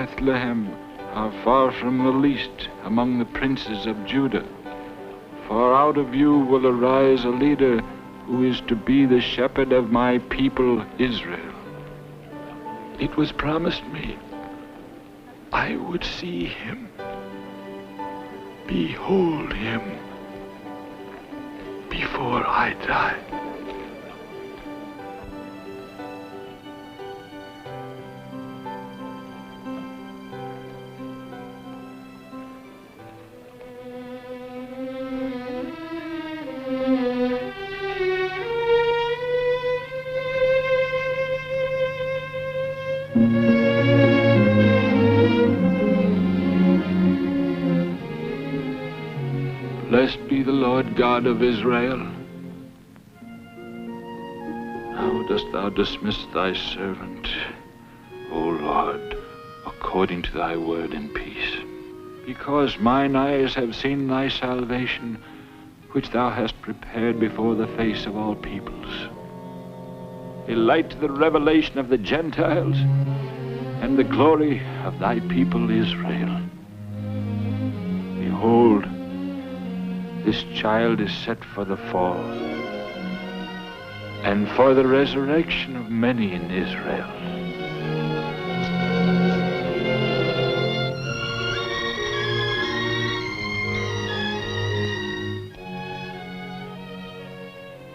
Bethlehem are far from the least among the princes of Judah. For out of you will arise a leader who is to be the shepherd of my people Israel. It was promised me I would see him, behold him, before I die. Blessed be the Lord God of Israel. How dost thou dismiss thy servant, O Lord, according to thy word in peace? Because mine eyes have seen thy salvation, which thou hast prepared before the face of all peoples, a light to the revelation of the Gentiles, and the glory of thy people Israel. Behold, this child is set for the fall, and for the resurrection of many in Israel.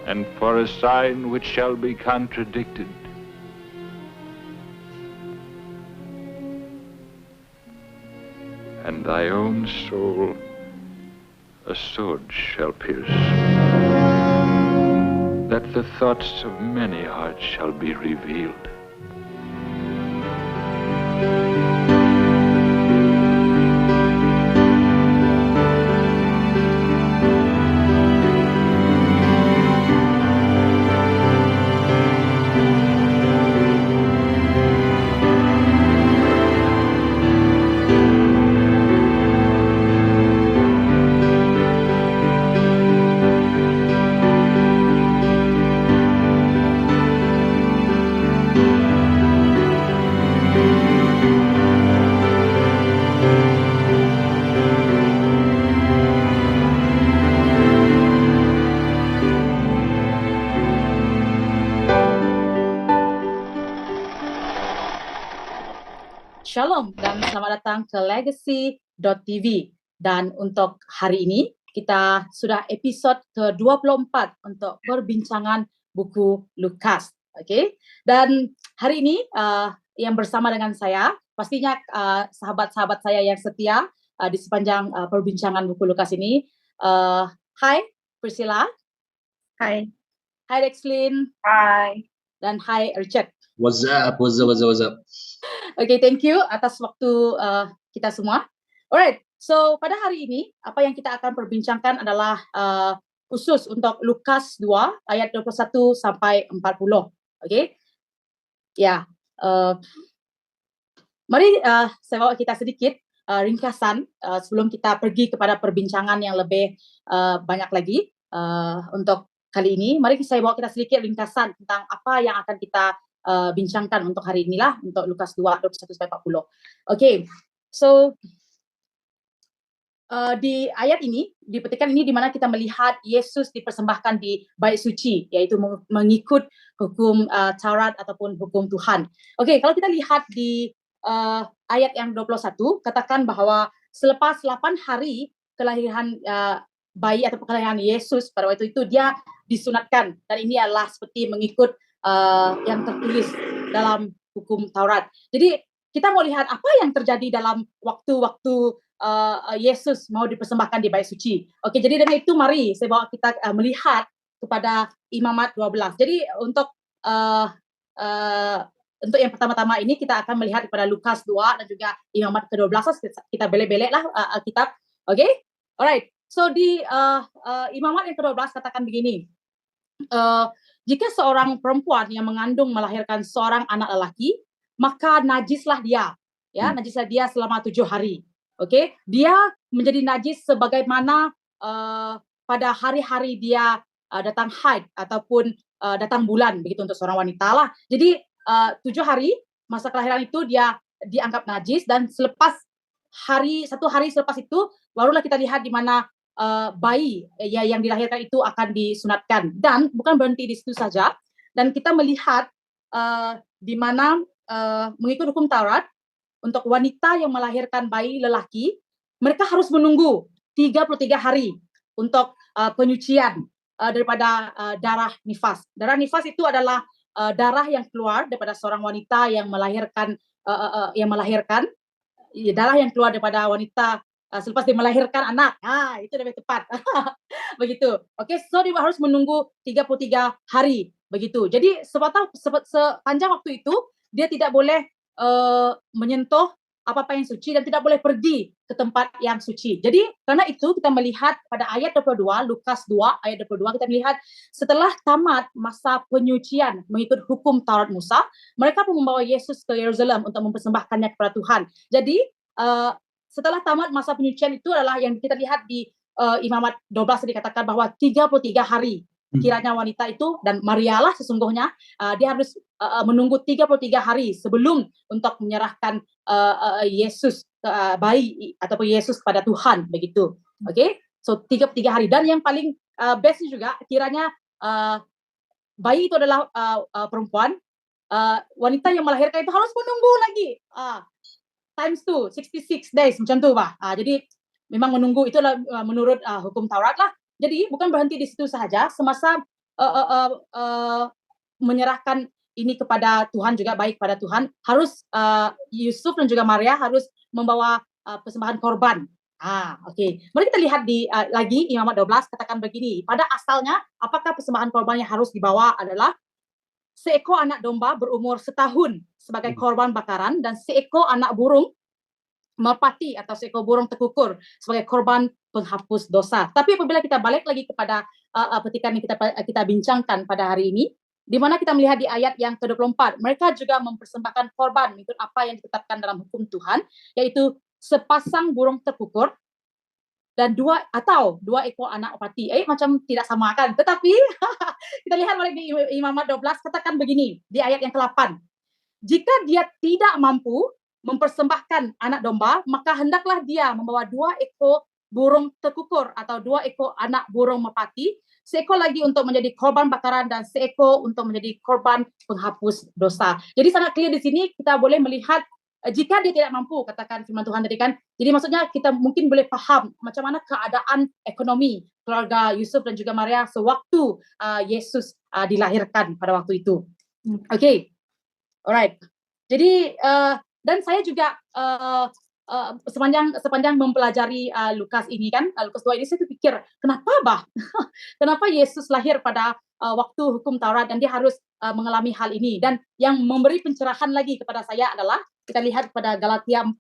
And for a sign which shall be contradicted. And thy own soul a sword shall pierce, that the thoughts of many hearts shall be revealed. Shalom dan selamat datang ke Legacy.tv. Dan untuk hari ini kita sudah episod ke-24 untuk perbincangan buku Lukas. Okay? Dan hari ini yang bersama dengan saya pastinya sahabat-sahabat saya yang setia di sepanjang perbincangan buku Lukas ini. Hai Priscilla. Hai. Hai Dexlyn. Hai. Dan hai Richard. What's up? Okay, thank you atas waktu kita semua. Alright, so pada hari ini apa yang kita akan perbincangkan adalah khusus untuk Lukas 2 ayat 21 sampai 40. Okay? Ya, mari saya bawa kita sedikit ringkasan sebelum kita pergi kepada perbincangan yang lebih banyak lagi untuk kali ini. Mari saya bawa kita sedikit ringkasan tentang apa yang akan kita bincangkan untuk hari inilah, untuk Lukas 2, 21-40. Okay, so di ayat ini, di petikan ini di mana kita melihat Yesus dipersembahkan di bait suci, yaitu mengikut hukum Taurat ataupun hukum Tuhan. Okay, kalau kita lihat di ayat yang 21, katakan bahwa selepas 8 hari kelahiran bayi atau kelahiran Yesus, pada waktu itu dia disunatkan, dan ini adalah seperti mengikut yang tertulis dalam hukum Taurat. Jadi kita mau lihat apa yang terjadi dalam waktu-waktu Yesus mau dipersembahkan di bait suci. Oke, jadi dengan itu mari saya bawa kita melihat kepada Imamat 12. Jadi untuk yang pertama-tama ini kita akan melihat kepada Lukas 2 dan juga Imamat ke-12. Kita belek-belek lah Alkitab. Oke? Alright. So di Imamat yang ke-12 katakan begini. Jika seorang perempuan yang mengandung melahirkan seorang anak lelaki, maka najislah dia, ya, najislah dia selama 7 hari. Oke, dia menjadi najis sebagaimana pada hari-hari dia datang haid ataupun datang bulan, begitu untuk seorang wanita lah. Jadi 7 hari masa kelahiran itu dia dianggap najis, dan satu hari selepas itu barulah kita lihat di mana bayi yang dilahirkan itu akan disunatkan. Dan bukan berhenti di situ saja, dan kita melihat di mana mengikut hukum Taurat, untuk wanita yang melahirkan bayi lelaki, mereka harus menunggu 33 hari untuk penyucian daripada darah nifas. Darah nifas itu adalah darah yang keluar daripada seorang wanita yang melahirkan darah yang keluar daripada wanita selepas dia melahirkan anak. Itu lebih tepat. Begitu. Okey, so dia harus menunggu 33 hari begitu. Jadi sepanjang waktu itu dia tidak boleh menyentuh apa-apa yang suci dan tidak boleh pergi ke tempat yang suci. Jadi karena itu kita melihat pada ayat 22, Lukas 2 ayat 22, kita melihat setelah tamat masa penyucian mengikut hukum Taurat Musa, mereka pun membawa Yesus ke Yerusalem untuk mempersembahkannya kepada Tuhan. Jadi setelah tamat masa penyucian itu adalah yang kita lihat di Imamat 12 dikatakan bahwa 33 hari kiranya wanita itu, dan Maria lah sesungguhnya dia harus menunggu 33 hari sebelum untuk menyerahkan Yesus bayi ataupun Yesus kepada Tuhan begitu. Okey, so 33 hari. Dan yang paling best juga kiranya bayi itu adalah perempuan, wanita yang melahirkan itu harus menunggu lagi times 2, 66 days macam tu bah. Jadi memang menunggu itulah menurut hukum Taurat lah. Jadi bukan berhenti di situ sahaja, semasa menyerahkan ini kepada Tuhan juga, baik kepada Tuhan, harus Yusuf dan juga Maria harus membawa persembahan korban. Okey. Mari kita lihat di lagi Imamat 12 katakan begini. Pada asalnya, apakah persembahan korban yang harus dibawa adalah seekor anak domba berumur setahun sebagai korban bakaran, dan seekor anak burung merpati atau seekor burung tekukur sebagai korban penghapus dosa. Tapi apabila kita balik lagi kepada petikan yang kita bincangkan pada hari ini, di mana kita melihat di ayat yang ke-24, mereka juga mempersembahkan korban mengikut apa yang ditetapkan dalam hukum Tuhan, yaitu sepasang burung tekukur dan dua ekor anak merpati. Macam tidak sama kan? Tetapi kita lihat balik di Imamat 12 katakan begini di ayat yang ke-8. Jika dia tidak mampu mempersembahkan anak domba, maka hendaklah dia membawa 2 ekor burung tekukur atau 2 ekor anak burung merpati, seekor lagi untuk menjadi korban bakaran dan seekor untuk menjadi korban penghapus dosa. Jadi sangat clear di sini kita boleh melihat jika dia tidak mampu, katakan firman Tuhan tadi kan. Jadi maksudnya kita mungkin boleh faham macam mana keadaan ekonomi keluarga Yusuf dan juga Maria sewaktu Yesus dilahirkan pada waktu itu. Okey. Alright. Jadi dan saya juga sepanjang mempelajari Lukas ini kan, Lukas 2 ini, saya terfikir kenapa Yesus lahir pada waktu hukum Taurat dan dia harus mengalami hal ini. Dan yang memberi pencerahan lagi kepada saya adalah kita lihat pada Galatia 4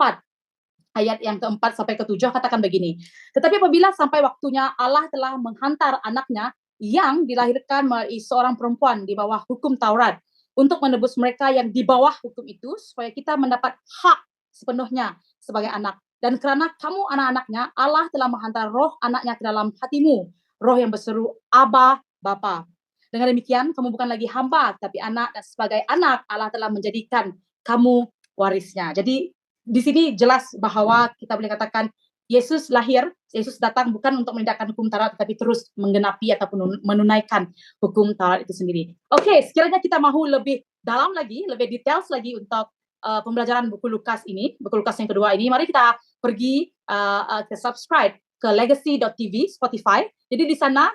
ayat yang ke-4 sampai ke-7 katakan begini. Tetapi apabila sampai waktunya, Allah telah menghantar anaknya yang dilahirkan melalui seorang perempuan di bawah hukum Taurat untuk menebus mereka yang di bawah hukum itu, supaya kita mendapat hak sepenuhnya sebagai anak. Dan kerana kamu anak-anaknya, Allah telah menghantar roh anaknya ke dalam hatimu, roh yang berseru, Abba, Bapa. Dengan demikian, kamu bukan lagi hamba, tapi anak, dan sebagai anak, Allah telah menjadikan kamu warisnya. Jadi di sini jelas bahwa kita boleh katakan Yesus datang bukan untuk menegakkan hukum Taurat, tetapi terus menggenapi ataupun menunaikan hukum Taurat itu sendiri. Okey, sekiranya kita mahu lebih dalam lagi, lebih details lagi untuk pembelajaran buku Lukas ini, buku Lukas yang kedua ini, mari kita pergi ke subscribe ke legacy.tv Spotify. Jadi di sana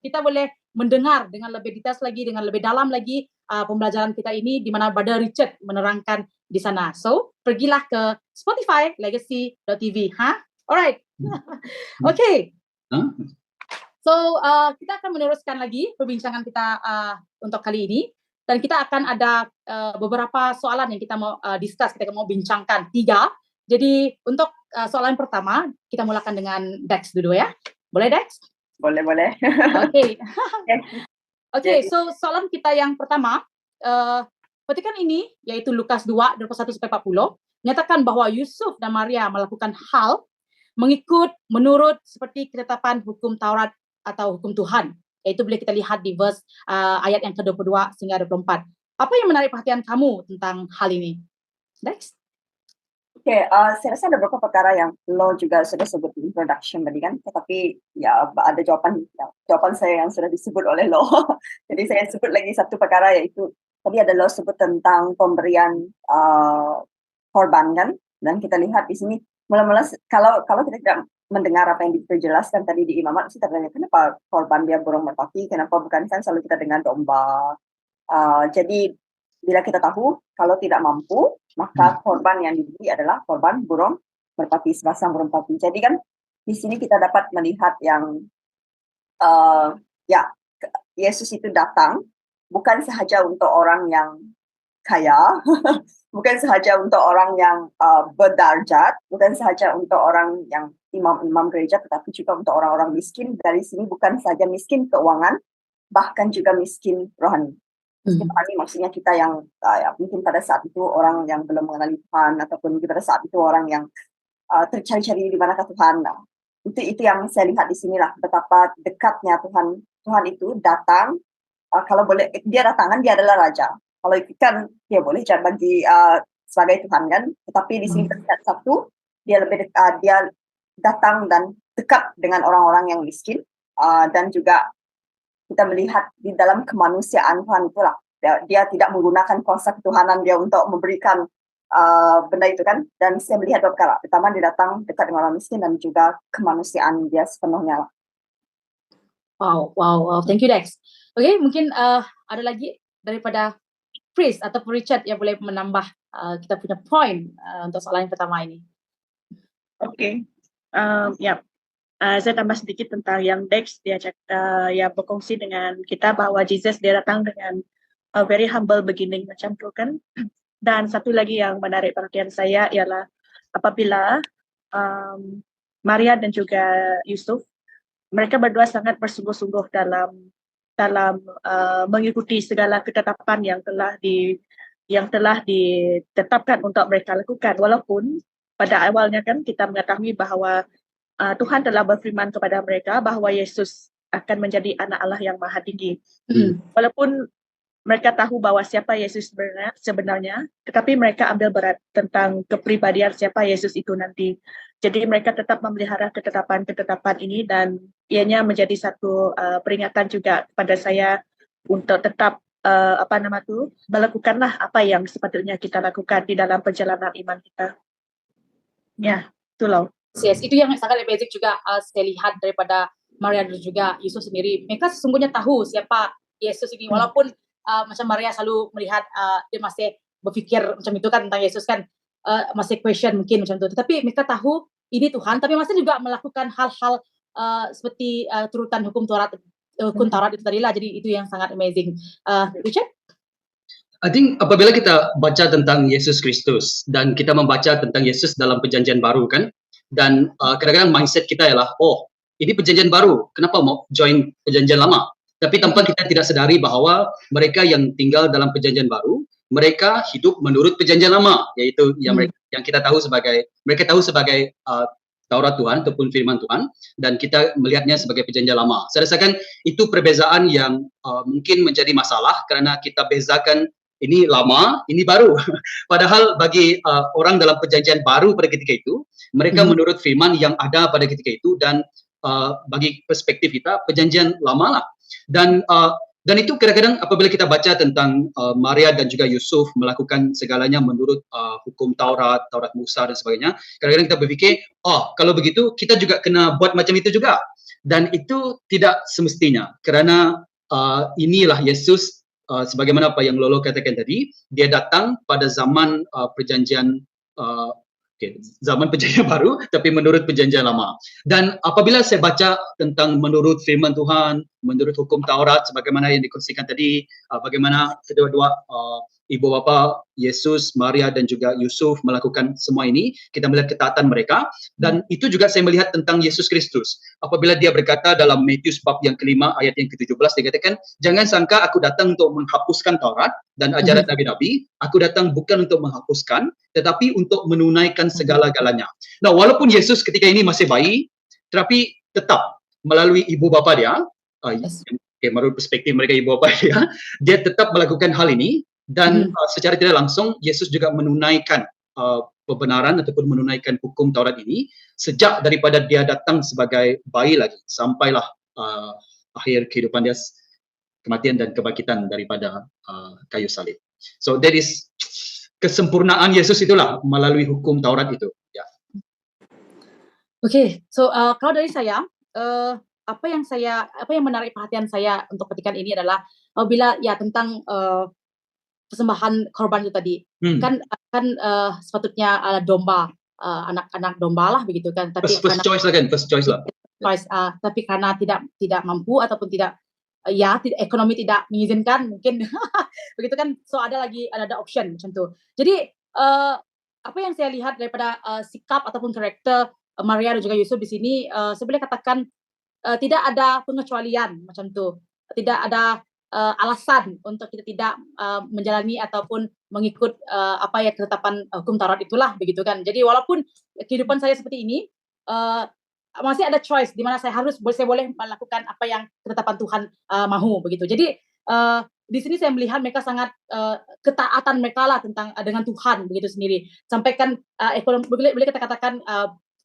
kita boleh mendengar dengan lebih details lagi, dengan lebih dalam lagi pembelajaran kita ini, di mana Brother Richard menerangkan di sana. So, pergilah ke Spotify legacy.tv. Alright. Okay. So, kita akan meneruskan lagi perbincangan kita untuk kali ini. Dan kita akan ada beberapa soalan yang kita mau discuss, kita mau bincangkan 3. Jadi untuk soalan pertama, kita mulakan dengan Dex dulu ya. Boleh Dex? Boleh. Okay. Okay, so soalan kita yang pertama, petikan ini, yaitu Lukas 2, 21-40, menyatakan bahwa Yusuf dan Maria melakukan hal menurut seperti ketetapan hukum Taurat atau hukum Tuhan. Yaitu boleh kita lihat di verse ayat yang ke-22 hingga 24. Apa yang menarik perhatian kamu tentang hal ini? Next. Saya rasa ada beberapa perkara yang lo juga sudah sebut di introduction tadi kan, tetapi ya ada jawaban saya yang sudah disebut oleh lo. Jadi saya sebut lagi satu perkara, yaitu tadi ada lo sebut tentang pemberian korban kan, dan kita lihat di sini mula-mula kalau kita tidak mendengar apa yang dijelaskan tadi di imamat, kita tanya kenapa korban dia burung merpati, kenapa bukan kan selalu kita dengar domba. Jadi bila kita tahu kalau tidak mampu, maka korban yang diberi adalah korban burung merpati, sepasang burung merpati. Jadi kan di sini kita dapat melihat yang Yesus itu datang bukan sahaja untuk orang yang kaya, bukan sahaja untuk orang yang berdarjat, bukan sahaja untuk orang yang imam-imam gereja, tetapi juga untuk orang-orang miskin. Dari sini bukan saja miskin keuangan, bahkan juga miskin rohani. Miskin rohani maksudnya kita yang mungkin pada saat itu orang yang belum mengenali Tuhan, ataupun mungkin pada saat itu orang yang tercari-cari di manakah Tuhan. Nah, itu yang saya lihat di sinilah betapa dekatnya Tuhan. Tuhan itu datang, kalau boleh dia datangan, dia adalah raja. Kalau itu kan dia boleh bagi sebagai Tuhan kan, tetapi di sini kita lihat satu, dia lebih dekat, dia datang dan dekat dengan orang-orang yang miskin, dan juga kita melihat di dalam kemanusiaan Tuhan itulah dia tidak menggunakan kuasa ketuhanan dia untuk memberikan benda itu kan. Dan saya melihat dua perkara, pertama dia datang dekat dengan orang miskin, dan juga kemanusiaan dia sepenuhnya lah. Wow, thank you Dex. Oke, mungkin ada lagi daripada Chris atau Richard yang boleh menambah kita punya point untuk soalan yang pertama ini. Oke. Saya tambah sedikit tentang yang Dex dia berkongsi dengan kita bahwa Jesus dia datang dengan a very humble beginning macam tu kan. Dan satu lagi yang menarik perhatian saya ialah apabila Maria dan juga Yusuf, mereka berdua sangat bersungguh-sungguh dalam mengikuti segala ketetapan yang telah ditetapkan untuk mereka lakukan. Walaupun pada awalnya kan kita mengetahui bahwa Tuhan telah berfirman kepada mereka bahwa Yesus akan menjadi anak Allah yang maha tinggi. Walaupun mereka tahu bahwa siapa Yesus sebenarnya, tetapi mereka ambil berat tentang kepribadian siapa Yesus itu nanti. Jadi mereka tetap memelihara ketetapan-ketetapan ini, dan ianya menjadi satu peringatan juga kepada saya untuk tetap melakukanlah apa yang sepatutnya kita lakukan di dalam perjalanan iman kita. Ya, itulah. Yes, itu yang sangat amazing juga saya lihat daripada Maria dan juga Yesus sendiri. Mereka sesungguhnya tahu siapa Yesus ini, walaupun macam Maria selalu melihat dia masih berfikir macam itu kan tentang Yesus kan, masih question mungkin macam itu. Tetapi mereka tahu ini Tuhan, tapi masih juga melakukan hal-hal seperti turutan hukum Taurat itu tadi lah. Jadi itu yang sangat amazing. Richard? I think apabila kita baca tentang Yesus Kristus dan kita membaca tentang Yesus dalam perjanjian baru kan, dan kadang-kadang mindset kita ialah, oh ini perjanjian baru, kenapa mau join perjanjian lama? Tapi tanpa kita tidak sadari bahawa mereka yang tinggal dalam perjanjian baru, mereka hidup menurut perjanjian lama, yaitu yang kita tahu sebagai, mereka tahu sebagai Taurat Tuhan ataupun firman Tuhan, dan kita melihatnya sebagai perjanjian lama. Saya rasakan itu perbezaan yang mungkin menjadi masalah kerana kita bezakan ini lama, ini baru. Padahal bagi orang dalam perjanjian baru pada ketika itu, mereka menurut firman yang ada pada ketika itu, dan bagi perspektif kita perjanjian lama lah. Dan itu kadang-kadang apabila kita baca tentang Maria dan juga Yusuf melakukan segalanya menurut hukum Taurat Musa dan sebagainya, kadang-kadang kita berfikir, oh kalau begitu kita juga kena buat macam itu juga. Dan itu tidak semestinya, kerana inilah Yesus, sebagaimana apa yang Lolo katakan tadi, dia datang pada zaman perjanjian zaman perjanjian baru, tapi menurut perjanjian lama. Dan apabila saya baca tentang menurut firman Tuhan, menurut hukum Taurat, sebagaimana yang dikongsikan tadi, bagaimana kedua-dua ibu bapa Yesus, Maria dan juga Yusuf melakukan semua ini, kita melihat ketaatan mereka. Dan itu juga saya melihat tentang Yesus Kristus. Apabila dia berkata dalam Matius bab yang kelima ayat yang ke-17, dia katakan, jangan sangka aku datang untuk menghapuskan Taurat dan ajaran nabi-nabi, aku datang bukan untuk menghapuskan, tetapi untuk menunaikan segala-galanya. Nah, walaupun Yesus ketika ini masih bayi, tetapi tetap melalui ibu bapa dia, menurut perspektif mereka ibu bapa dia tetap melakukan hal ini. Dan secara tidak langsung Yesus juga menunaikan kebenaran ataupun menunaikan hukum Taurat ini sejak daripada dia datang sebagai bayi lagi sampailah akhir kehidupan dia, kematian dan kebangkitan daripada kayu salib. So that is kesempurnaan Yesus itulah melalui hukum Taurat itu. Ya. Okay, so kalau dari saya, apa yang menarik perhatian saya untuk petikan ini adalah bila ya tentang persembahan korban itu tadi. Kan sepatutnya domba, anak-anak domba lah begitu kan. Tapi first choice lah. Tapi karena tidak mampu ataupun tidak ekonomi tidak mengizinkan mungkin begitu kan, so ada option macam tu. Jadi apa yang saya lihat daripada sikap ataupun karakter Maria dan juga Yusuf di sini, saya boleh katakan tidak ada pengecualian macam tu, tidak ada alasan untuk kita tidak menjalani ataupun mengikut apa yang ketetapan hukum Taurat itulah begitu kan. Jadi walaupun kehidupan saya seperti ini, masih ada choice di mana saya boleh melakukan apa yang ketetapan Tuhan mahu begitu. Jadi di sini saya melihat mereka sangat ketaatan mereka lah tentang dengan Tuhan begitu sendiri. Sampaikan boleh kita katakan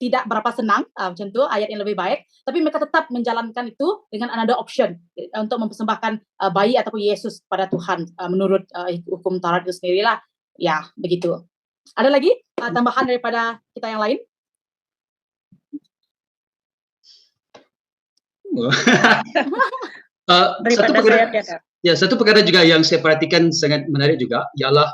tidak berapa senang macam tu, ayat yang lebih baik, tapi mereka tetap menjalankan itu dengan another option untuk mempersembahkan bayi ataupun Yesus pada Tuhan menurut hukum Taurat itu sendirilah. Ya, begitu. Ada lagi tambahan daripada kita yang lain? Satu perkara juga yang saya perhatikan sangat menarik juga ialah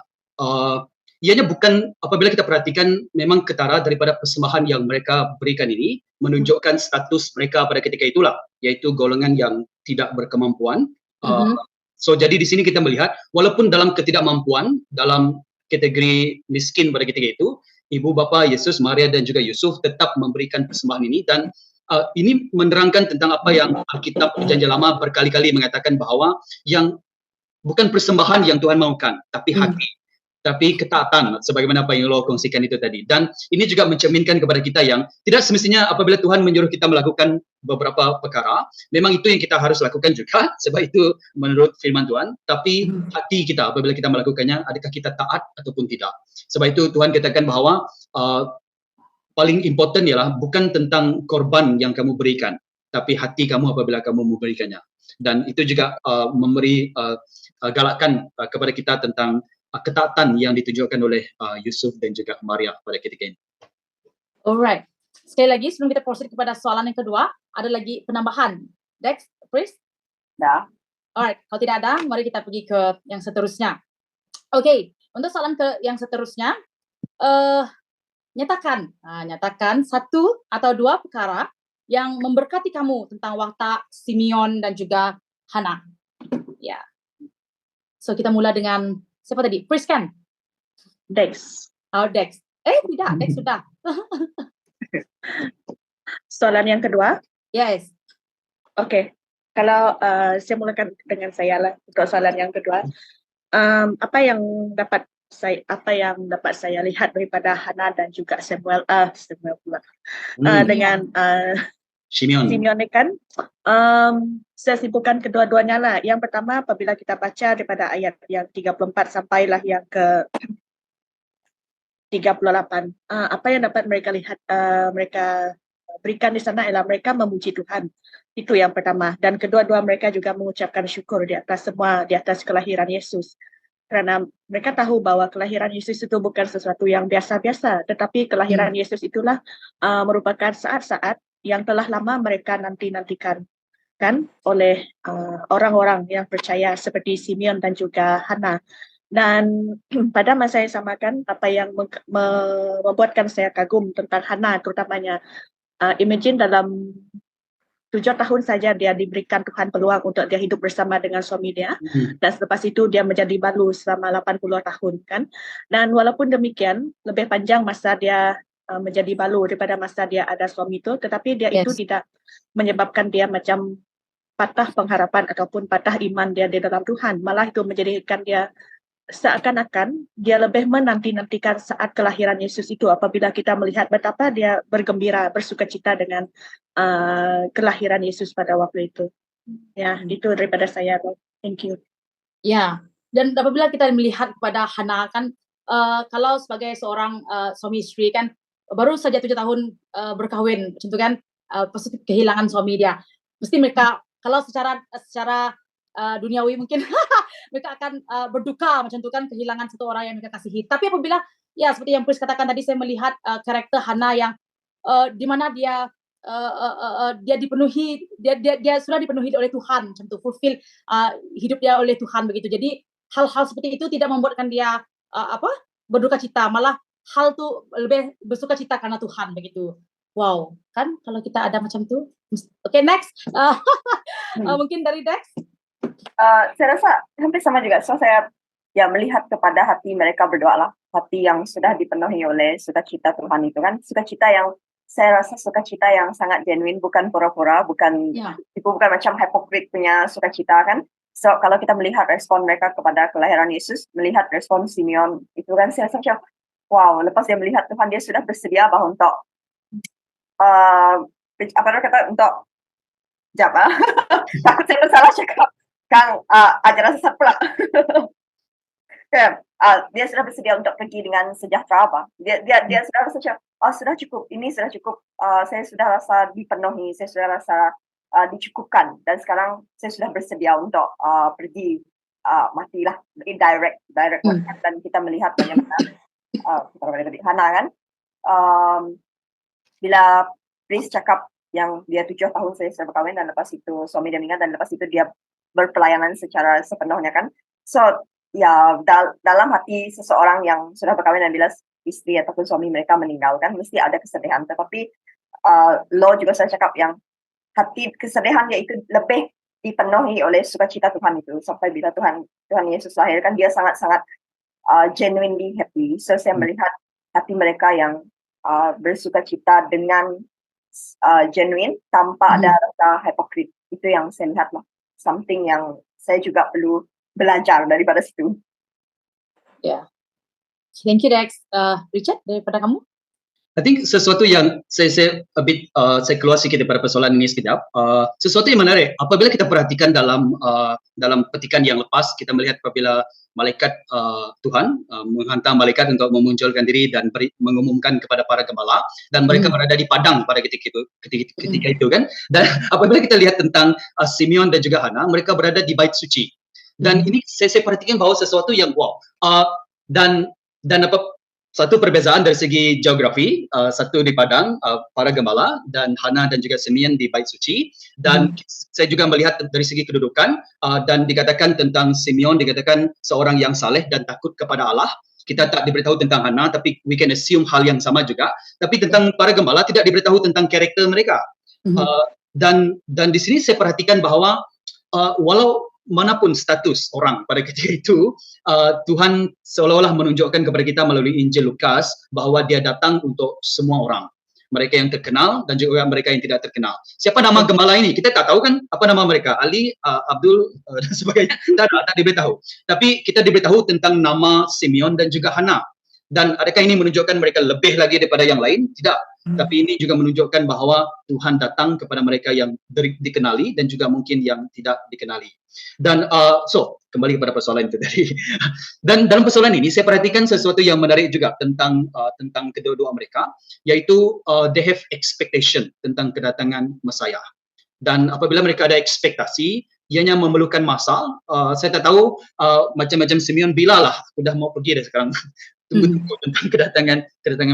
ianya bukan, apabila kita perhatikan memang ketara daripada persembahan yang mereka berikan ini menunjukkan status mereka pada ketika itulah, iaitu golongan yang tidak berkemampuan. So jadi di sini kita melihat walaupun dalam ketidakmampuan, dalam kategori miskin pada ketika itu, ibu bapa Yesus, Maria dan juga Yusuf tetap memberikan persembahan ini. Dan ini menerangkan tentang apa yang Alkitab Perjanjian Lama berkali-kali mengatakan bahawa yang bukan persembahan yang Tuhan mahukan, tapi hati, tapi ketaatan, sebagaimana apa yang lo kongsikan itu tadi. Dan ini juga mencerminkan kepada kita yang tidak semestinya apabila Tuhan menyuruh kita melakukan beberapa perkara, memang itu yang kita harus lakukan juga, sebab itu menurut firman Tuhan. Tapi hati kita apabila kita melakukannya, adakah kita taat ataupun tidak. Sebab itu Tuhan katakan bahawa paling important ialah bukan tentang korban yang kamu berikan, tapi hati kamu apabila kamu memberikannya. Dan itu juga memberi galakan kepada kita tentang ketaatan yang ditunjukkan oleh Yusuf dan juga Maria pada ketika ini. Alright. Sekali lagi sebelum kita proceed kepada soalan yang kedua, ada lagi penambahan. Dex, please. Ya. Alright, kalau tidak ada, mari kita pergi ke yang seterusnya. Okay, untuk soalan yang seterusnya, nyatakan satu atau dua perkara yang memberkati kamu tentang watak Simeon dan juga Hana. Ya. So kita mula dengan siapa tadi? Priest kan? Dex. Dex. Tidak, Dex sudah. Soalan yang kedua? Yes. Okay. Kalau saya mulakan dengan saya lah untuk soalan yang kedua. Apa yang dapat saya lihat daripada Hana dan juga Samuel pula. Dengan Simeon ni kan, saya simpulkan kedua-duanya lah. Yang pertama, apabila kita baca daripada ayat yang 34 sampailah yang ke 38, apa yang dapat mereka lihat, mereka berikan di sana ialah mereka memuji Tuhan. Itu yang pertama. Dan kedua-dua mereka juga mengucapkan syukur di atas semua, di atas kelahiran Yesus. Kerana mereka tahu bahwa kelahiran Yesus itu bukan sesuatu yang biasa-biasa, tetapi kelahiran Yesus itulah merupakan saat-saat yang telah lama mereka nanti-nantikan kan oleh orang-orang yang percaya seperti Simeon dan juga Hana. Dan pada masa yang sama kan, apa yang membuatkan saya kagum tentang Hana terutamanya, imagine dalam 7 tahun saja dia diberikan Tuhan peluang untuk dia hidup bersama dengan suami dia, dan selepas itu dia menjadi balu selama 80 tahun kan. Dan walaupun demikian, lebih panjang masa dia menjadi balu daripada masa dia ada suami itu, tetapi dia itu tidak menyebabkan dia macam patah pengharapan ataupun patah iman dia di dalam Tuhan. Malah itu menjadikan dia seakan-akan dia lebih menanti-nantikan saat kelahiran Yesus itu, apabila kita melihat betapa dia bergembira, bersukacita dengan kelahiran Yesus pada waktu itu. Ya, itu daripada saya. Thank you. Ya, dan apabila kita melihat kepada Hana kan, kalau sebagai seorang suami istri kan baru saja 7 tahun berkahwin, macam tu kan, pasti kehilangan suami dia. Mesti mereka kalau secara duniawi mungkin mereka akan berduka macam tu kan, kehilangan satu orang yang mereka kasihi. Tapi apabila ya seperti yang Pris katakan tadi, saya melihat karakter Hana yang di mana dia dipenuhi, dia sudah dipenuhi oleh Tuhan macam tu, fulfill hidup dia oleh Tuhan begitu. Jadi hal-hal seperti itu tidak membuatkan dia berduka cita, malah hal tu lebih bersuka cita karena Tuhan begitu. Wow, kan kalau kita ada macam tu. Okay, next. Mungkin dari Dex. Saya rasa hampir sama juga. So saya melihat kepada hati mereka berdoa lah. Hati yang sudah dipenuhi oleh sukacita Tuhan itu kan. Sukacita yang saya rasa sukacita yang sangat genuine, bukan pura-pura, bukan macam hipokrit punya sukacita kan. So kalau kita melihat respon mereka kepada kelahiran Yesus, melihat respon Simeon itu kan, saya rasa macam wow, lepas dia melihat Tuhan, dia sudah bersedia bahwa untuk untuk takut saya salah cakap Kang ajaran sesat pula. Dia sudah bersedia untuk pergi dengan sejahtera apa. Dia sudah rasa macam sudah cukup, ini sudah cukup, saya sudah rasa dipenuhi, saya sudah rasa dicukupkan, dan sekarang saya sudah bersedia untuk pergi matilah, direct dan kita melihat bagaimana Hana kan, bila Pris cakap yang dia 7 tahun saya sudah berkahwin, dan lepas itu suami dia meninggal, dan lepas itu dia berpelayanan secara sepenuhnya kan. So dalam hati seseorang yang sudah berkahwin dan bila istri ataupun suami mereka meninggalkan, mesti ada kesedihan. Tetapi Lo juga saya cakap yang hati kesedihannya itu lebih dipenuhi oleh sukacita Tuhan itu, sampai bila Tuhan Yesus lahirkan, dia sangat-sangat genuinely happy. So saya melihat hati mereka yang bersukacita dengan genuine, tanpa ada rasa hipokrit. Itu yang saya lihat lah, something yang saya juga perlu belajar daripada situ. Thank you Dex. Richard, daripada kamu? I think sesuatu yang saya keluar sedikit daripada persoalan ini sekejap. Sesuatu yang menarik apabila kita perhatikan dalam petikan yang lepas, kita melihat apabila malaikat Tuhan menghantar malaikat untuk memunculkan diri dan mengumumkan kepada para gembala, dan mereka berada di padang pada ketika itu kan. Dan apabila kita lihat tentang Simeon dan juga Hana, mereka berada di bait suci. Dan ini saya perhatikan bahawa sesuatu yang wow. Dan satu perbezaan dari segi geografi, satu di padang para gembala, dan Hana dan juga Simeon di bait suci. Dan saya juga melihat dari segi kedudukan, dan dikatakan tentang Simeon, dikatakan seorang yang saleh dan takut kepada Allah. Kita tak diberitahu tentang Hana, tapi we can assume hal yang sama juga. Tapi tentang para gembala tidak diberitahu tentang karakter mereka. Dan di sini saya perhatikan bahawa walau manapun status orang pada ketika itu, Tuhan seolah-olah menunjukkan kepada kita melalui Injil Lukas bahawa dia datang untuk semua orang, mereka yang terkenal dan juga mereka yang tidak terkenal. Siapa nama gembala ini? Kita tak tahu kan apa nama mereka, Ali, Abdul dan sebagainya, tak diberitahu. Tapi kita diberitahu tentang nama Simeon dan juga Hana. Dan adakah ini menunjukkan mereka lebih lagi daripada yang lain? Tidak. Tapi ini juga menunjukkan bahawa Tuhan datang kepada mereka yang dikenali dan juga mungkin yang tidak dikenali. Dan kembali kepada persoalan itu tadi. Dan dalam persoalan ini saya perhatikan sesuatu yang menarik juga tentang kedua-dua mereka, yaitu they have expectation tentang kedatangan Mesias. Dan apabila mereka ada ekspektasi, ianya memerlukan masa. Saya tak tahu macam-macam Simeon bilalah sudah mau pergi dah sekarang. Tunggu tentang kedatangan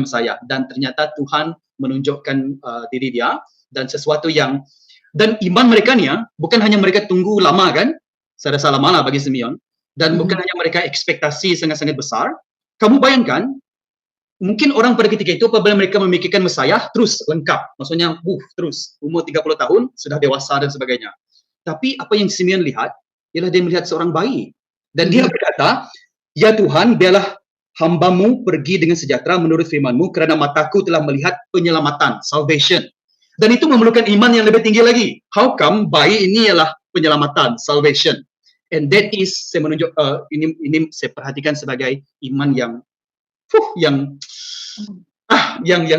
Mesias, dan ternyata Tuhan menunjukkan diri dia, dan sesuatu yang, dan iman mereka ni bukan hanya mereka tunggu lama kan, saya rasa lama lah bagi Simeon, dan bukan hanya mereka ekspektasi sangat-sangat besar. Kamu bayangkan mungkin orang pada ketika itu apabila mereka memikirkan Mesias terus lengkap, maksudnya terus umur 30 tahun sudah dewasa dan sebagainya. Tapi apa yang Simeon lihat ialah dia melihat seorang bayi, dan dia berkata, ya Tuhan, biarlah hamba-Mu pergi dengan sejahtera menurut firman-Mu, kerana mataku telah melihat penyelamatan, salvation. Dan itu memerlukan iman yang lebih tinggi lagi. How come bayi ini ialah penyelamatan, salvation? And that is, saya menunjuk, ini saya perhatikan sebagai iman yang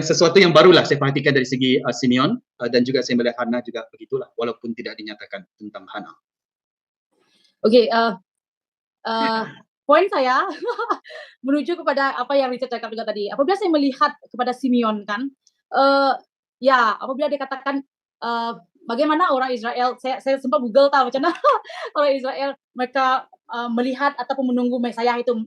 sesuatu yang barulah saya perhatikan dari segi Simeon, dan juga saya melihat Hana juga begitulah, walaupun tidak dinyatakan tentang Hana. Okay, poin saya menuju kepada apa yang Richard cakap juga tadi. Apabila saya melihat kepada Simeon kan, ya apabila dia katakan bagaimana orang Israel, saya sempat Google tahu macam mana orang Israel mereka melihat ataupun menunggu Mesias itu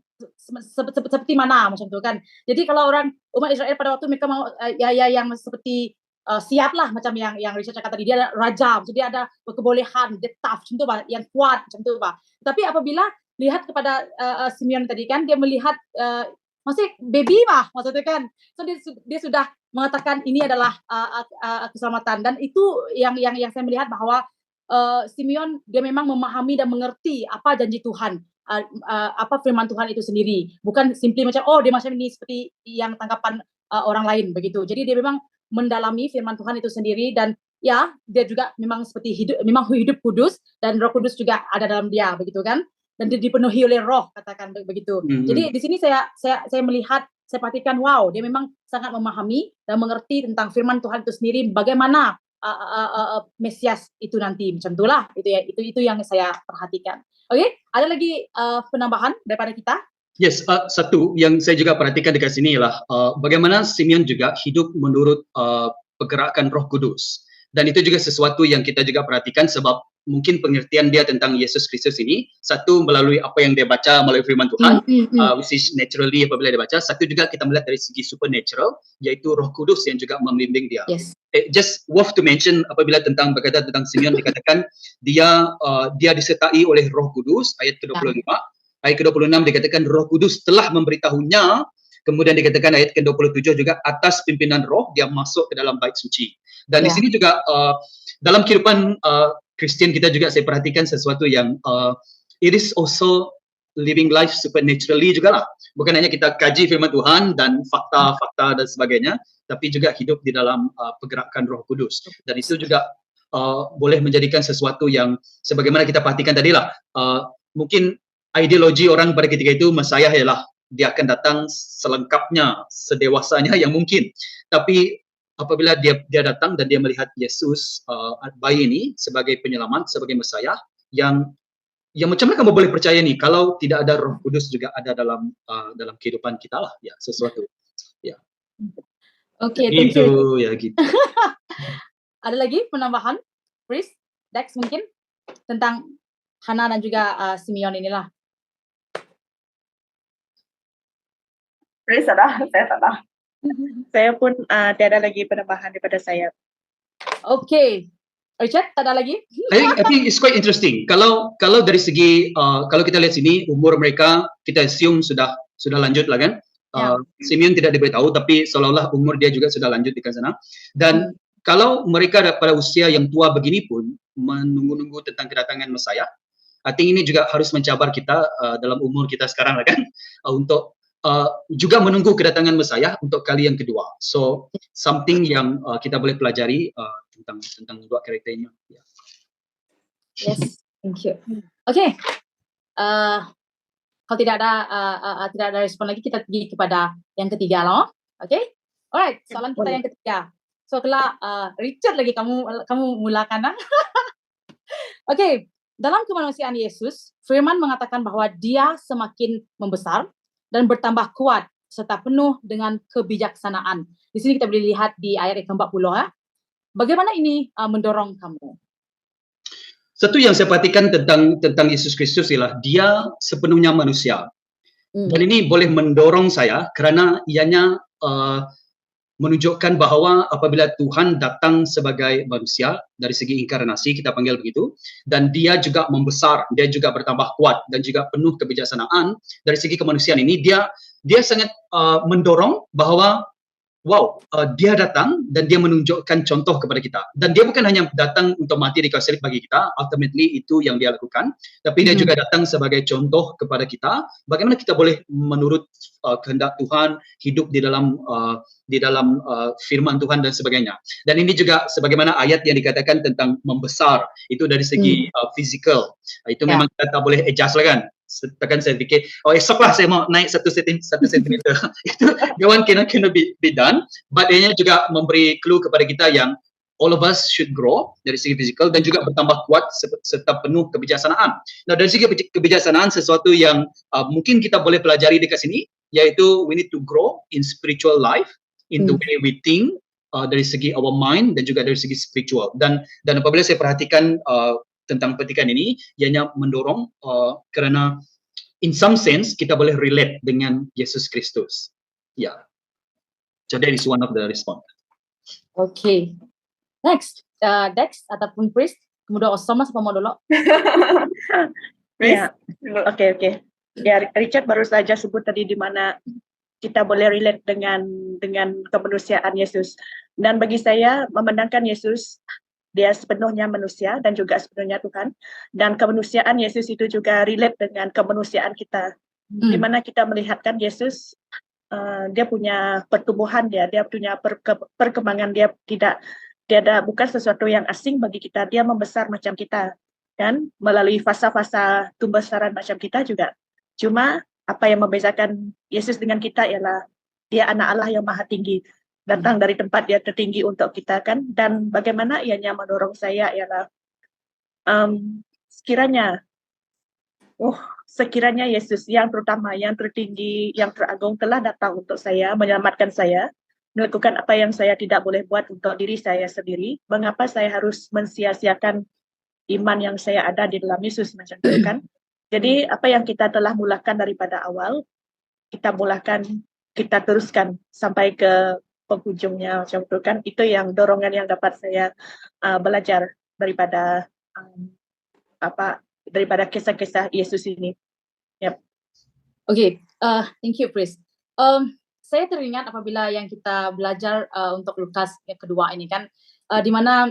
seperti mana macam tu kan. Jadi kalau orang umat Israel pada waktu mereka mau yang seperti siap lah macam yang Richard cakap tadi, dia ada raja, jadi dia ada kebolehan, dia tough macam tu bah, yang kuat macam tu bah. Tapi apabila lihat kepada Simeon tadi kan, dia melihat masih baby bah maksudnya kan, so dia sudah mengatakan ini adalah keselamatan, dan itu yang saya melihat bahwa Simeon dia memang memahami dan mengerti apa janji Tuhan, apa firman Tuhan itu sendiri, bukan simply macam dia macam ini seperti yang tanggapan orang lain begitu. Jadi dia memang mendalami firman Tuhan itu sendiri, dan ya dia juga memang seperti hidup kudus, dan Roh Kudus juga ada dalam dia begitu kan, dan dia dipenuhi oleh Roh, katakan begitu. Jadi di sini saya melihat, saya perhatikan, wow, dia memang sangat memahami dan mengerti tentang firman Tuhan itu sendiri, bagaimana Mesias itu nanti, macam itulah. Itu yang saya perhatikan. Oke, ada lagi penambahan daripada kita? Yes, satu yang saya juga perhatikan dekat sini ialah bagaimana Simeon juga hidup menurut pergerakan Roh Kudus. Dan itu juga sesuatu yang kita juga perhatikan, sebab mungkin pengertian dia tentang Yesus Kristus ini, satu melalui apa yang dia baca melalui firman Tuhan, which is naturally apabila dia baca. Satu juga kita melihat dari segi supernatural, iaitu Roh Kudus yang juga membimbing dia. Yes. Just worth to mention apabila berkata tentang Simeon, dikatakan dia disertai oleh Roh Kudus, ayat ke-25. Ayat ke-26 dikatakan Roh Kudus telah memberitahunya. Kemudian dikatakan ayat ke-27 juga atas pimpinan Roh dia masuk ke dalam bait suci. Dan di sini juga dalam kehidupan Kristian kita juga saya perhatikan sesuatu yang it is also living life supernaturally juga lah. Bukan hanya kita kaji firman Tuhan dan fakta-fakta dan sebagainya, tapi juga hidup di dalam pergerakan Roh Kudus. Dan itu juga boleh menjadikan sesuatu yang sebagaimana kita perhatikan tadi lah. Mungkin ideologi orang pada ketika itu Mesias ialah dia akan datang selengkapnya, sedewasanya yang mungkin. Tapi apabila dia datang dan dia melihat Yesus bayi ini sebagai penyelamat, sebagai Mesias, yang macam mana kamu boleh percaya nih kalau tidak ada Roh Kudus juga ada dalam kehidupan kita lah, ya, sesuatu. Ya. Oke, gitu ya gitu. Ada lagi penambahan, Chris, Dex mungkin tentang Hana dan juga Simeon inilah. Chris ada, saya tak ada. Saya pun tiada lagi penambahan daripada saya. Okay, Richard, tak ada lagi? I think it's quite interesting. Kalau dari segi kalau kita lihat sini umur mereka, kita assume sudah lanjut lah kan. Simeon tidak diberitahu, tapi seolah-olah umur dia juga sudah lanjut di sana. Dan kalau mereka pada usia yang tua begini pun menunggu-nunggu tentang kedatangan Mesias, I think ini juga harus mencabar kita dalam umur kita sekarang lah kan, untuk juga menunggu kedatangan Mesias untuk kali yang kedua. So something yang kita boleh pelajari tentang dua karakternya. Yeah. Yes, thank you. Okay, kalau tidak ada respon lagi, kita pergi kepada yang ketiga loh. Okay, alright. Soalan kita yang ketiga. So telah Richard lagi kamu mulakan. Okay, dalam kemanusiaan Yesus, Firman mengatakan bahwa Dia semakin membesar dan bertambah kuat serta penuh dengan kebijaksanaan. Di sini kita boleh lihat di ayat ke-40 ya. Bagaimana ini mendorong kamu? Satu yang saya perhatikan tentang Yesus Kristus ialah dia sepenuhnya manusia. Dan ini boleh mendorong saya kerana ianya menunjukkan bahawa apabila Tuhan datang sebagai manusia dari segi inkarnasi, kita panggil begitu, dan dia juga membesar, dia juga bertambah kuat dan juga penuh kebijaksanaan, dari segi kemanusiaan ini dia sangat mendorong bahawa dia datang dan dia menunjukkan contoh kepada kita. Dan dia bukan hanya datang untuk mati di kayu salib bagi kita, ultimately itu yang dia lakukan, tapi dia juga datang sebagai contoh kepada kita bagaimana kita boleh menurut kehendak Tuhan, hidup di dalam firman Tuhan dan sebagainya. Dan ini juga sebagaimana ayat yang dikatakan tentang membesar, itu dari segi physical. Itu memang kita tak boleh adjust lah kan. Tekan saya fikir, esoklah saya mau naik 1 sentimeter. Itu that one cannot be done. But dia juga memberi clue kepada kita yang all of us should grow dari segi fizikal dan juga bertambah kuat serta penuh kebijaksanaan. Nah, dari segi kebijaksanaan sesuatu yang mungkin kita boleh pelajari dekat sini, yaitu we need to grow in spiritual life, in the way we think, dari segi our mind dan juga dari segi spiritual. Dan apabila saya perhatikan tentang petikan ini, ianya mendorong kerana in some sense kita boleh relate dengan Yesus Kristus. Ya. So that is one of the response. Okay. Next, Dex ataupun Priest, kemudian Osama siapa mau dulu? Ya, oke. Ya, Richard baru saja sebut tadi di mana kita boleh relate dengan kemanusiaan Yesus. Dan bagi saya memandangkan Yesus, dia sepenuhnya manusia dan juga sepenuhnya Tuhan. Dan kemanusiaan Yesus itu juga relate dengan kemanusiaan kita. Di mana kita melihatkan Yesus, dia punya pertumbuhan dia punya perkembangan, dia ada bukan sesuatu yang asing bagi kita, dia membesar macam kita, kan, melalui fasa-fasa pembesaran macam kita juga. Cuma apa yang membezakan Yesus dengan kita ialah dia anak Allah yang maha tinggi, datang dari tempat dia tertinggi untuk kita, kan. Dan bagaimana ianya mendorong saya ialah sekiranya Yesus yang terutama, yang tertinggi, yang teragung telah datang untuk saya, menyelamatkan saya, melakukan apa yang saya tidak boleh buat untuk diri saya sendiri, mengapa saya harus mensia-siakan iman yang saya ada di dalam Yesus macam itu, kan. Jadi apa yang kita telah mulakan daripada awal, kita teruskan sampai ke penghujungnya macam itu, kan. Itu yang dorongan yang dapat saya belajar daripada kisah-kisah Yesus ini. Yep. Okay, thank you, Priest. Saya teringat apabila yang kita belajar untuk Lukas yang kedua ini, kan, di mana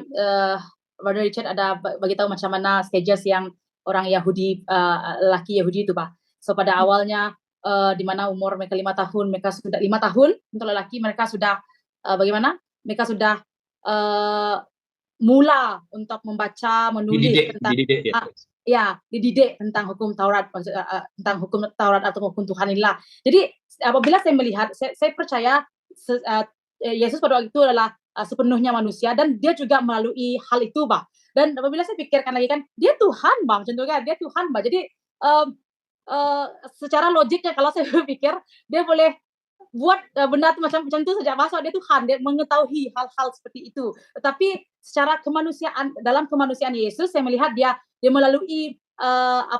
Brother Richard ada bagi tahu macam mana stages yang orang Yahudi, lelaki Yahudi itu, Pak. So pada awalnya di mana umur mereka 5 tahun, mereka sudah 5 tahun untuk lelaki, mereka sudah bagaimana? Mereka sudah mula untuk membaca, menulis dididik tentang hukum Taurat, tentang hukum Taurat atau hukum Tuhan inilah. Jadi apabila saya melihat, saya percaya Yesus pada waktu itu adalah sepenuhnya manusia dan dia juga melalui hal itu, Bang. Dan apabila saya pikirkan lagi, kan, dia Tuhan, Bang, contohnya dia Tuhan, Bang. Jadi secara logiknya kalau saya pikir dia boleh buat benda macam itu sejak masa dia Tuhan, dia mengetahui hal-hal seperti itu. Tetapi secara kemanusiaan, dalam kemanusiaan Yesus, saya melihat dia melalui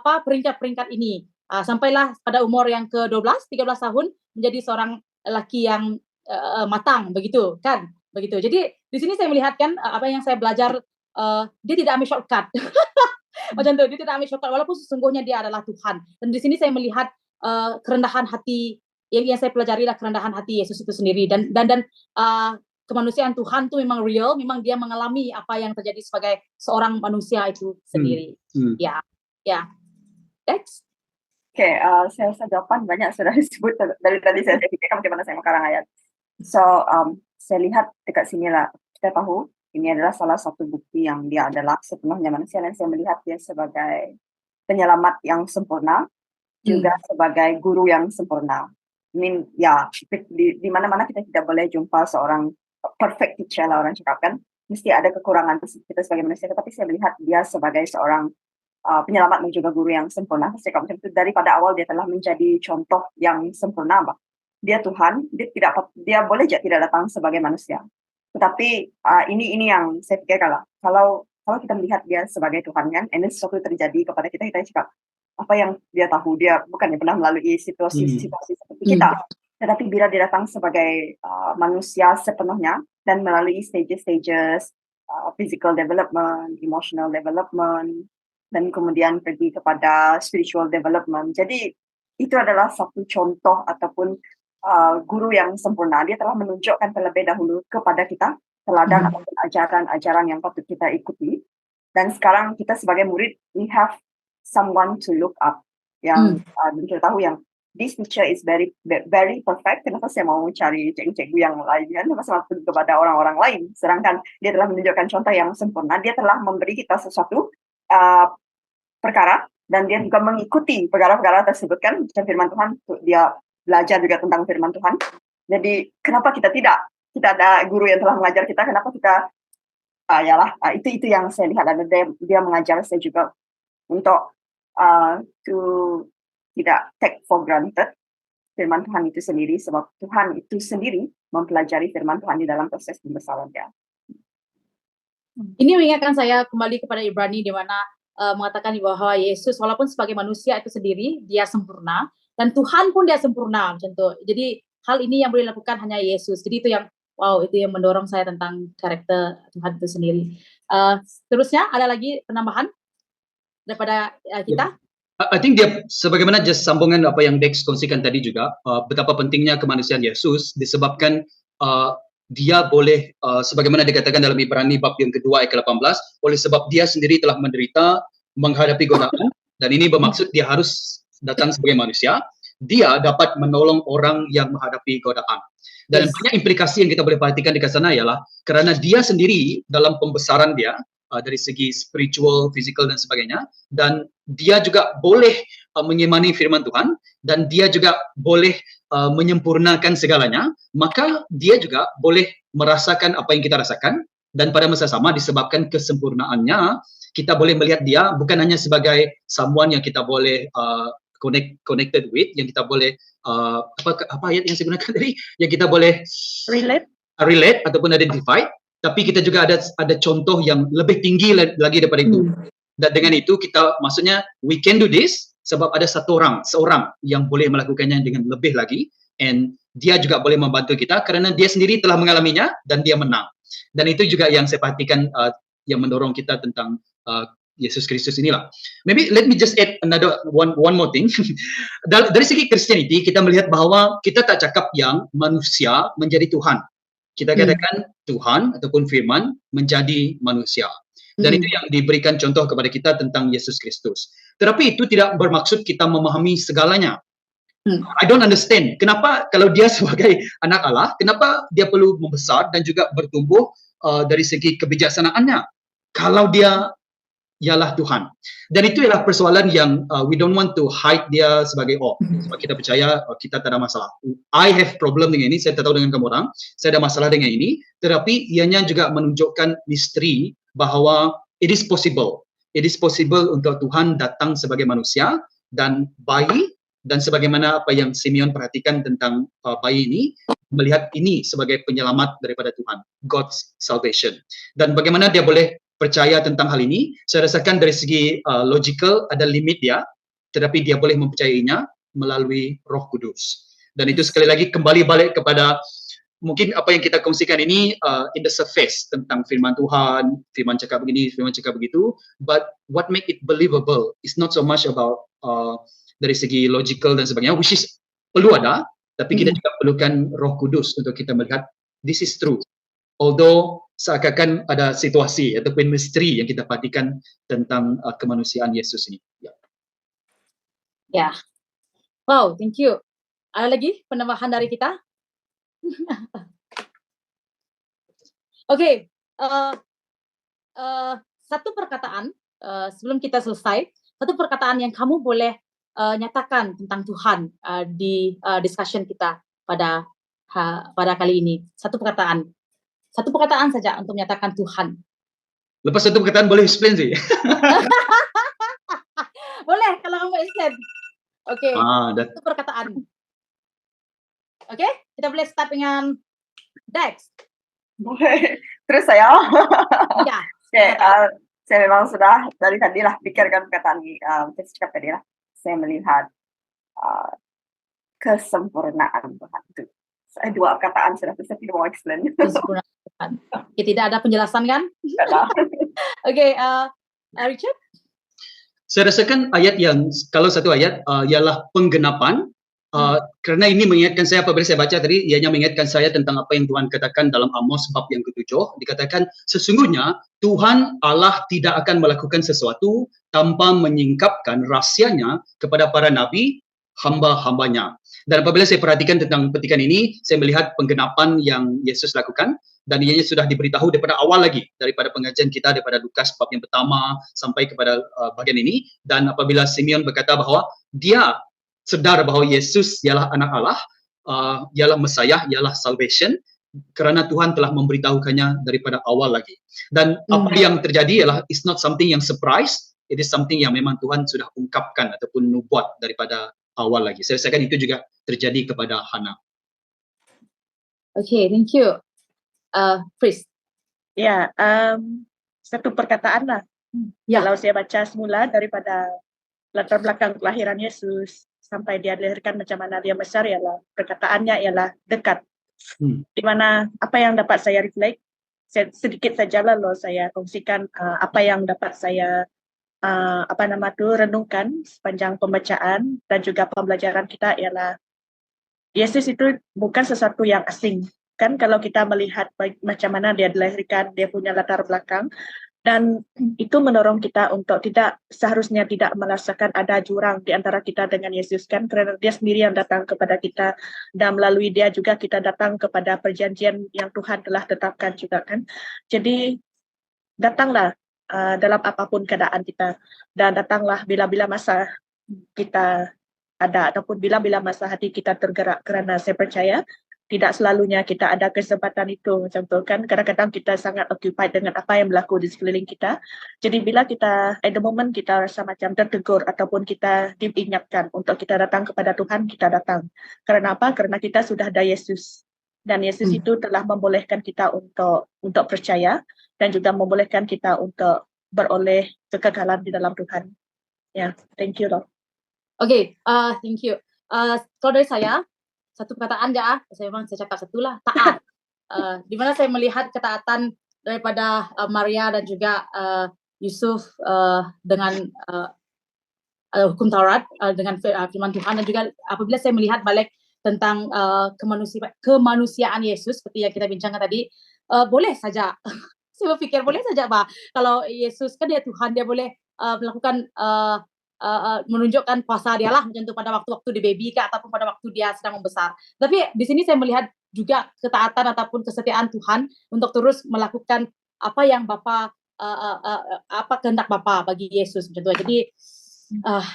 peringkat-peringkat ini, sampailah pada umur yang ke-13 tahun menjadi seorang lelaki yang matang, begitu, kan, begitu. Jadi di sini saya melihat, kan, apa yang saya belajar, dia tidak ambil shortcut. Macam itu, dia tidak ambil shortcut walaupun sesungguhnya dia adalah Tuhan. Dan di sini saya melihat kerendahan hati yang saya pelajari, kerendahan hati Yesus itu sendiri, dan kemanusiaan Tuhan itu memang real, memang dia mengalami apa yang terjadi sebagai seorang manusia itu sendiri. Ya. Next. Oke, saya rasa jawaban banyak sudah disebut dari tadi. Saya pikirkan bagaimana saya mengarang ayat. So, saya lihat dekat sini lah, kita tahu ini adalah salah satu bukti yang dia adalah sepenuhnya manusia, dan saya melihat dia sebagai penyelamat yang sempurna, juga sebagai guru yang sempurna. Di mana-mana kita tidak boleh jumpa seorang perfect teacher lah, orang cakap, kan, mesti ada kekurangan kita sebagai manusia. Tetapi saya melihat dia sebagai seorang penyelamat dan juga guru yang sempurna. Saya cakap macam itu, daripada awal dia telah menjadi contoh yang sempurna, Bang. Dia Tuhan, dia boleh tidak datang sebagai manusia. Tetapi ini yang saya pikir, kalau kita melihat dia sebagai Tuhan, kan, ini sesuatu terjadi kepada kita cakap apa yang dia tahu, dia bukannya pernah melalui situasi seperti kita, tetapi bila dia datang sebagai manusia sepenuhnya dan melalui stages physical development, emotional development, dan kemudian pergi kepada spiritual development. Jadi itu adalah satu contoh ataupun guru yang sempurna. Dia telah menunjukkan terlebih dahulu kepada kita teladan ataupun ajaran-ajaran yang patut kita ikuti. Dan sekarang kita sebagai murid, we have someone to look up, yang kita tahu yang this teacher is very very perfect. Kenapa saya mau cari cikgu-cikgu yang lain, kan, kenapa kepada orang-orang lain, sedangkan dia telah menunjukkan contoh yang sempurna. Dia telah memberi kita sesuatu perkara, dan dia juga mengikuti perkara-perkara tersebut, kan, macam firman Tuhan. Dia belajar juga tentang firman Tuhan. Jadi kenapa kita ada guru yang telah mengajar kita, kenapa kita itu yang saya lihat, dan dia mengajar saya juga untuk to tidak take for granted firman Tuhan itu sendiri, sebab Tuhan itu sendiri mempelajari firman Tuhan di dalam proses pembesaran dia. Ini mengingatkan saya kembali kepada Ibrani di mana mengatakan bahwa Yesus walaupun sebagai manusia itu sendiri dia sempurna, dan Tuhan pun dia sempurna macam tu. Jadi hal ini yang boleh dilakukan hanya Yesus. Jadi itu yang itu yang mendorong saya tentang karakter Tuhan itu sendiri. Terusnya ada lagi penambahan daripada kita? I think dia sebagaimana just sambungan apa yang Dex kongsikan tadi juga, betapa pentingnya kemanusiaan Yesus disebabkan dia boleh sebagaimana dikatakan dalam Ibrani bab yang kedua ayat ke-18, oleh sebab dia sendiri telah menderita menghadapi godaan, dan ini bermaksud dia harus datang sebagai manusia, dia dapat menolong orang yang menghadapi godaan. Dan banyak implikasi yang kita boleh perhatikan di sana ialah kerana dia sendiri dalam pembesaran dia dari segi spiritual, physical dan sebagainya, dan dia juga boleh mengimani firman Tuhan, dan dia juga boleh menyempurnakan segalanya, maka dia juga boleh merasakan apa yang kita rasakan, dan pada masa sama disebabkan kesempurnaannya, kita boleh melihat dia bukan hanya sebagai someone yang kita boleh connected with, yang kita boleh apa ayat yang saya gunakan tadi, yang kita boleh relate ataupun identify, tapi kita juga ada contoh yang lebih tinggi lagi daripada itu. Dan dengan itu kita maksudnya we can do this sebab ada seorang yang boleh melakukannya dengan lebih lagi, and dia juga boleh membantu kita kerana dia sendiri telah mengalaminya dan dia menang. Dan itu juga yang saya perhatikan yang mendorong kita tentang Yesus Kristus inilah. Maybe let me just add another one more thing. Dari segi Christianity kita melihat bahawa kita tak cakap yang manusia menjadi Tuhan. Kita katakan Tuhan ataupun firman menjadi manusia. Dan itu yang diberikan contoh kepada kita tentang Yesus Kristus. Tetapi itu tidak bermaksud kita memahami segalanya. I don't understand kenapa kalau dia sebagai anak Allah, kenapa dia perlu membesar dan juga bertumbuh dari segi kebijaksanaannya kalau dia ialah Tuhan. Dan itu ialah persoalan yang we don't want to hide dia sebagai sebab kita percaya kita tak ada masalah. I have problem dengan ini, saya tak tahu dengan kamu orang, saya ada masalah dengan ini, tetapi ianya juga menunjukkan misteri bahawa it is possible untuk Tuhan datang sebagai manusia dan bayi, dan sebagaimana apa yang Simeon perhatikan tentang bayi ini, melihat ini sebagai penyelamat daripada Tuhan, God's salvation. Dan bagaimana dia boleh percaya tentang hal ini, saya rasakan dari segi logical ada limit dia, tetapi dia boleh mempercayainya melalui Roh Kudus. Dan itu sekali lagi kembali balik kepada mungkin apa yang kita kongsikan ini in the surface tentang firman Tuhan, firman cakap begini, firman cakap begitu, but what make it believable is not so much about dari segi logical dan sebagainya, which is perlu ada, tapi kita juga perlukan Roh Kudus untuk kita melihat this is true. Although seakan-akan ada situasi ataupun misteri yang kita perhatikan tentang kemanusiaan Yesus ini. Ya. Wow, thank you. Ada lagi penambahan dari kita? Oke, satu perkataan sebelum kita selesai, satu perkataan yang kamu boleh nyatakan tentang Tuhan di discussion kita pada kali ini. Satu perkataan saja untuk menyatakan Tuhan. Lepas satu perkataan boleh explain sih. Boleh kalau kamu explain. Oke, satu perkataan. Oke, kita boleh start dengan Dex. Boleh. Terus saya. Ya. Saya memang sudah dari tadi lah pikirkan perkataan cakap tadi lah. Saya melihat kesempurnaan Tuhan itu. Saya dua perkataan sudah saya tidak mau explain. Kesempurnaan. Oke, tidak ada penjelasan kan? Oke, Richard. Saya rasakan ayat yang kalau satu ayat ialah penggenapan. Kerana ini mengingatkan saya apabila saya baca tadi, ianya mengingatkan saya tentang apa yang Tuhan katakan dalam Amos bab yang ke-7. Dikatakan sesungguhnya Tuhan Allah tidak akan melakukan sesuatu tanpa menyingkapkan rahsianya kepada para nabi hamba-hambanya. Dan apabila saya perhatikan tentang petikan ini, saya melihat penggenapan yang Yesus lakukan, dan ianya sudah diberitahu daripada awal lagi, daripada pengajian kita daripada Lukas bab yang pertama sampai kepada bahagian ini. Dan apabila Simeon berkata bahawa dia sedar bahawa Yesus ialah anak Allah, ialah Messiah, ialah salvation, kerana Tuhan telah memberitahukannya daripada awal lagi. Dan apa yang terjadi ialah it's not something yang surprise, it is something yang memang Tuhan sudah ungkapkan ataupun nubuat daripada awal lagi. Saya rasakan itu juga terjadi kepada Hana. Okay, thank you. Pris. Ya, satu perkataan lah. Ya. Kalau saya baca semula daripada latar belakang kelahiran Yesus sampai dia dilahirkan macam mana dia besar, ialah perkataannya ialah dekat. Di mana apa yang dapat saya reflect, sedikit sajalah loh saya kongsikan apa yang dapat saya renungkan sepanjang pembacaan dan juga pembelajaran kita ialah Yesus itu bukan sesuatu yang asing. Kan kalau kita melihat macam mana dia dilahirkan, dia punya latar belakang, dan itu mendorong kita untuk seharusnya tidak merasakan ada jurang di antara kita dengan Yesus, kan, karena dia sendiri yang datang kepada kita dan melalui dia juga kita datang kepada perjanjian yang Tuhan telah tetapkan juga, kan. Jadi datanglah dalam apapun keadaan kita, dan datanglah bila-bila masa kita ada ataupun bila-bila masa hati kita tergerak, kerana saya percaya tidak selalunya kita ada kesempatan itu, macam tu, kan. Kadang-kadang kita sangat occupied dengan apa yang berlaku di sekeliling kita. Jadi bila kita at the moment kita rasa macam tertegur ataupun kita diingatkan untuk kita datang kepada Tuhan, kita datang. Kerana apa? Kerana kita sudah ada Yesus. Dan Yesus itu telah membolehkan kita untuk percaya dan juga membolehkan kita untuk beroleh kekekalan di dalam Tuhan. Ya, thank you loh. Okay, thank you. Kalau dari saya, satu perkataan aja, saya cakap satu lah, taat. Di mana saya melihat ketaatan daripada Maria dan juga Yusuf dengan hukum Taurat, dengan firman Tuhan, dan juga apabila saya melihat balik tentang kemanusiaan Yesus seperti yang kita bincangkan tadi, boleh saja. Saya berfikir boleh saja, Pak. Kalau Yesus kan dia Tuhan, dia boleh melakukan menunjukkan kuasa dia lah macam tu pada waktu-waktu di baby ke ataupun pada waktu dia sedang membesar. Tapi di sini saya melihat juga ketaatan ataupun kesetiaan Tuhan untuk terus melakukan apa yang Bapa apa kehendak Bapa bagi Yesus macam tu. Jadi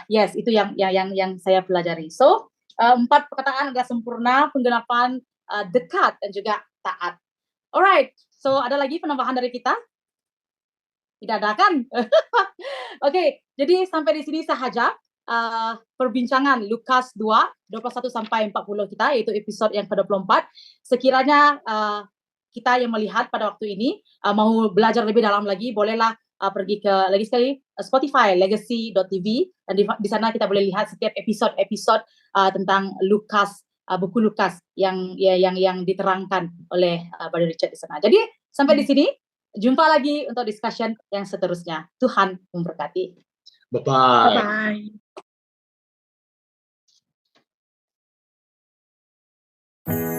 yes, itu yang saya pelajari. So 4 perkataan adalah sempurna, penggenapan, dekat dan juga taat. Alright. So ada lagi penambahan dari kita? Tidak ada kan? Oke, jadi sampai di sini sahaja perbincangan Lukas 2, 21 sampai 40 kita, yaitu episod yang ke-24. Sekiranya kita yang melihat pada waktu ini mau belajar lebih dalam lagi, bolehlah pergi ke lagi sekali Spotify legacy.tv, dan di sana kita boleh lihat setiap episod tentang Lukas, buku Lukas yang diterangkan oleh Brother Richard di sana. Jadi sampai di sini. Jumpa lagi untuk discussion yang seterusnya. Tuhan memberkati. Bye-bye. Bye.